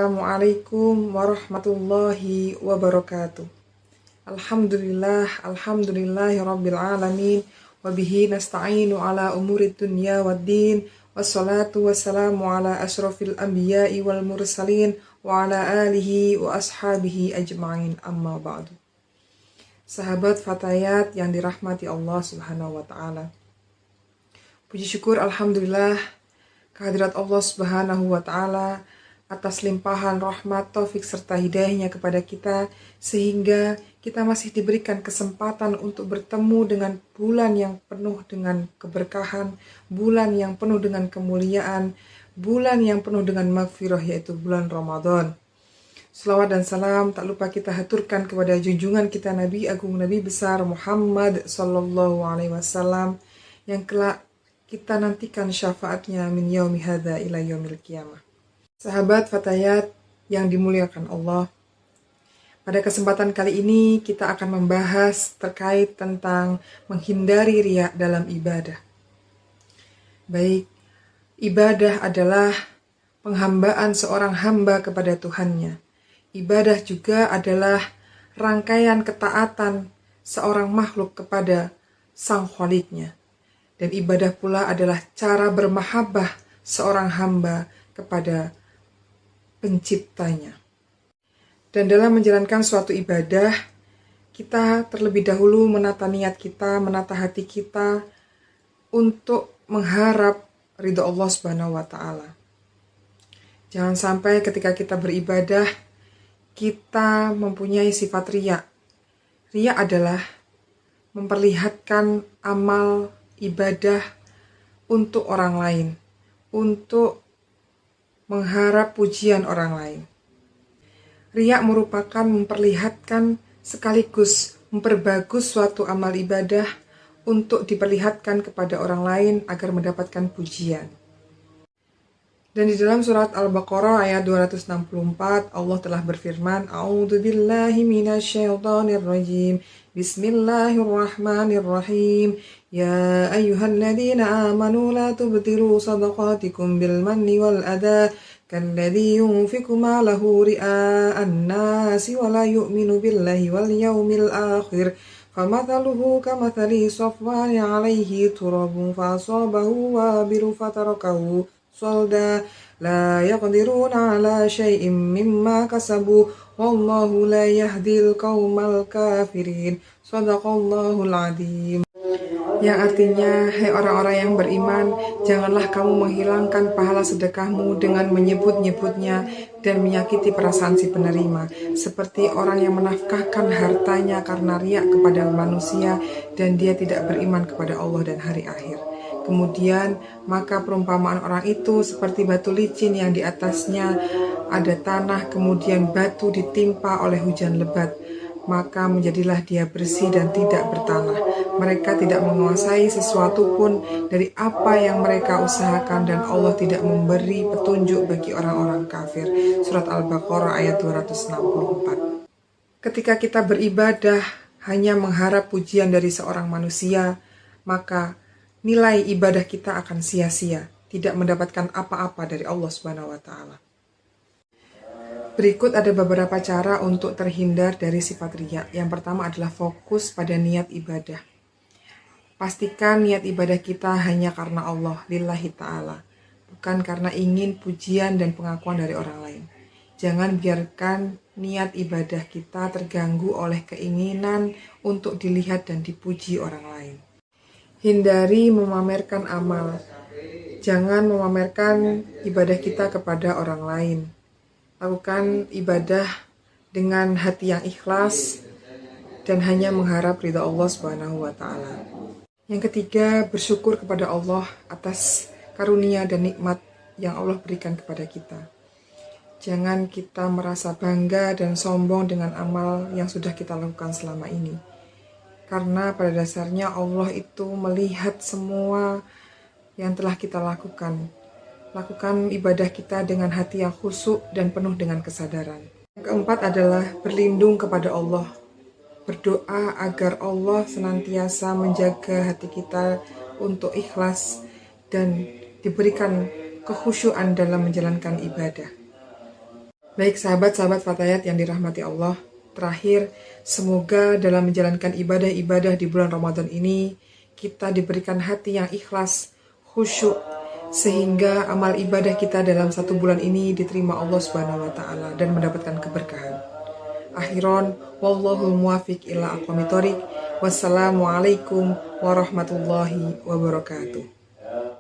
Assalamualaikum warahmatullahi wabarakatuh. Alhamdulillahirabbil alamin wa bihi nasta'inu ala umurid dunya waddin wassalatu wassalamu ala asyrafil anbiya'i wal mursalin wa ala alihi wa ashabihi ajma'in, amma ba'du. Sahabat Fatayat yang dirahmati Allah Subhanahu wa taala. Puji syukur alhamdulillah kehadirat Allah Subhanahu wa taala atas limpahan rahmat, taufik serta hidayahnya kepada kita, sehingga kita masih diberikan kesempatan untuk bertemu dengan bulan yang penuh dengan keberkahan, bulan yang penuh dengan kemuliaan, bulan yang penuh dengan maghfirah, yaitu bulan Ramadan. Selawat dan salam tak lupa kita haturkan kepada junjungan kita Nabi Agung, Nabi besar Muhammad sallallahu alaihi wasallam, yang kelak kita nantikan syafaatnya min yaumi hadza ila yaumil qiyamah. Sahabat Fatayat yang dimuliakan Allah, pada kesempatan kali ini kita akan membahas terkait tentang menghindari riya dalam ibadah. Baik, ibadah adalah penghambaan seorang hamba kepada Tuhannya. Ibadah juga adalah rangkaian ketaatan seorang makhluk kepada Sang Khaliknya. Dan ibadah pula adalah cara bermahabbah seorang hamba kepada penciptanya. Dan dalam menjalankan suatu ibadah, kita terlebih dahulu menata niat kita, menata hati kita untuk mengharap ridha Allah Subhanahu wa taala. Jangan sampai ketika kita beribadah kita mempunyai sifat riya. Riya adalah memperlihatkan amal ibadah untuk orang lain, untuk mengharap pujian orang lain. Riya merupakan memperlihatkan sekaligus memperbagus suatu amal ibadah untuk diperlihatkan kepada orang lain agar mendapatkan pujian. Dan di dalam surat Al-Baqarah ayat 264 Allah telah berfirman, A'udzubillahi minasyaitonirrajim. Bismillahirrahmanirrahim. Ya ayyuhalladzina amanu la tubtilu sadaqatikum bil manni wal adha kalladzi yunfiqu malahu ri'a'an nasi wa la yu'minu billahi wal yawmil akhir famathaluhu kamathali safwan 'alayhi turabun fasabahu wabilun fatarakahu salda la yaqdiruna 'ala syai'in mimma kasabu wallahu la yahdil qaumal kafirin. Shadaqallahul adzim. Yang artinya, hai orang-orang yang beriman, janganlah kamu menghilangkan pahala sedekahmu dengan menyebut-nyebutnya dan menyakiti perasaan si penerima, seperti orang yang menafkahkan hartanya karena riya kepada manusia dan dia tidak beriman kepada Allah dan hari akhir. Kemudian, maka perumpamaan orang itu seperti batu licin yang di atasnya ada tanah, kemudian batu ditimpa oleh hujan lebat. Maka menjadilah dia bersih dan tidak bertanah. Mereka tidak menguasai sesuatu pun dari apa yang mereka usahakan, dan Allah tidak memberi petunjuk bagi orang-orang kafir. Surat Al-Baqarah ayat 264. Ketika kita beribadah hanya mengharap pujian dari seorang manusia, maka nilai ibadah kita akan sia-sia, tidak mendapatkan apa-apa dari Allah Subhanahu wa taala. Berikut ada beberapa cara untuk terhindar dari sifat riya. Yang pertama adalah fokus pada niat ibadah. Pastikan niat ibadah kita hanya karena Allah, lillahi ta'ala, bukan karena ingin pujian dan pengakuan dari orang lain. Jangan biarkan niat ibadah kita terganggu oleh keinginan untuk dilihat dan dipuji orang lain. Hindari memamerkan amal. Jangan memamerkan ibadah kita kepada orang lain. Lakukan ibadah dengan hati yang ikhlas dan hanya mengharap ridha Allah Subhanahu wa taala. Yang ketiga, bersyukur kepada Allah atas karunia dan nikmat yang Allah berikan kepada kita. Jangan kita merasa bangga dan sombong dengan amal yang sudah kita lakukan selama ini. Karena pada dasarnya Allah itu melihat semua yang telah kita lakukan. Lakukan ibadah kita dengan hati yang khusyuk dan penuh dengan kesadaran. Yang keempat adalah berlindung kepada Allah. Berdoa agar Allah senantiasa menjaga hati kita untuk ikhlas dan diberikan kekhusyuan dalam menjalankan ibadah. Baik sahabat-sahabat Fatayat yang dirahmati Allah, terakhir semoga dalam menjalankan ibadah-ibadah di bulan Ramadan ini kita diberikan hati yang ikhlas, khusyuk, sehingga amal ibadah kita dalam satu bulan ini diterima Allah Subhanahu wa taala dan mendapatkan keberkahan. Akhiron, wallahul muwafiq ila aqwamit thoriq. Wassalamualaikum warahmatullahi wabarakatuh.